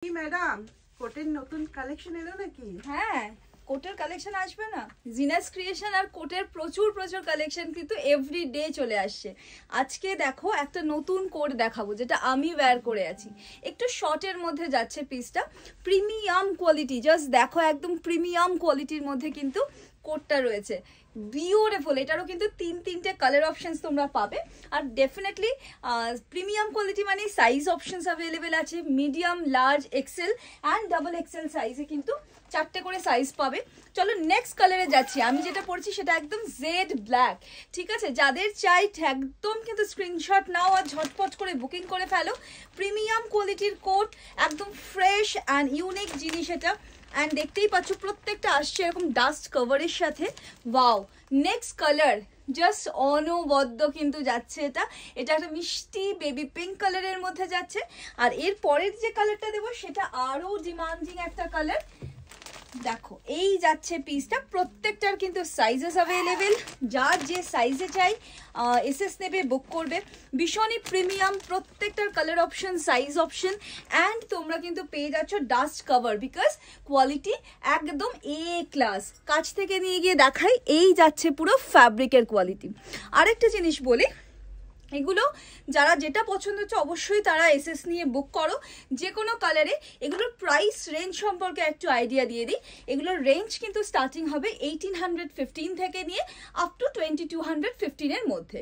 কি ম্যাডাম কোটের নতুন কালেকশন এলো নাকি? হ্যাঁ, কোটের কালেকশন আসবে না? জিনাস ক্রিয়েশন আর কোটের প্রচুর কালেকশন কিন্তু এভরি ডে চলে আসছে। আজকে দেখো একটা নতুন কোট দেখাবো যেটা আমি ওয়্যার করে আছি। একটু শর্টের মধ্যে যাচ্ছে পিসটা, প্রিমিয়াম কোয়ালিটি। জাস্ট দেখো একদম প্রিমিয়াম কোয়ালিটির মধ্যে কিন্তু কোটটা রয়েছে। বিউটিফুল। এটারও কিন্তু তিনটে কালার অপশনস তোমরা পাবে। আর ডেফিনেটলি প্রিমিয়াম কোয়ালিটি মানে সাইজ অপশনস অ্যাভেলেবেল আছে, medium, large, XL and double XL সাইজে কিন্তু 4টে করে সাইজ পাবে। চলো নেক্সট কালারে যাচ্ছি। আমি যেটা পরছি সেটা একদম জেড ব্ল্যাক। ঠিক আছে, যাদের চাই একদম কিন্তু স্ক্রিনশট নাও আর ঝটপট করে বুকিং করে ফেলো। প্রিমিয়াম কোয়ালিটির কোট, একদম ফ্রেশ অ্যান্ড ইউনিক জিনিস এটা। অ্যান্ড দেখতেই পাচ্ছ প্রত্যেকটা আসছে এরকম ডাস্ট কভারের সাথে। ওয়াও, নেক্সট কালার জাস্ট অনবদ্য কিন্তু যাচ্ছে। এটা একটা মিষ্টি বেবি পিঙ্ক কালারের মধ্যে যাচ্ছে। আর এর পরের যে কালারটা দেবো সেটা আরও ডিমান্ডিং একটা কালার। দেখো এই যাচ্ছে পিসটা, প্রত্যেকটার কিন্তু সাইজেস অ্যাভেলেবেল। যার যে সাইজে চাই এসএস নেবে, বুক করবে। ভীষণই প্রিমিয়াম, প্রত্যেকটার colour option, size option and তোমরা কিন্তু পেয়ে যাচ্ছ ডাস্ট কভার, বিকজ কোয়ালিটি একদম এ ক্লাস। কাছ থেকে নিয়ে গিয়ে দেখাই, এই যাচ্ছে পুরো ফ্যাব্রিকের কোয়ালিটি। আরেকটা জিনিস বলি, এগুলো যারা যেটা পছন্দ হচ্ছে অবশ্যই তারা এসএস নিয়ে বুক করো যে কোনো কালারে। এগুলোর প্রাইস রেঞ্জ সম্পর্কে একটু আইডিয়া দিয়ে দিই। এগুলোর রেঞ্জ কিন্তু স্টার্টিং হবে 1815 থেকে নিয়ে আপ টু 2215 এর মধ্যে।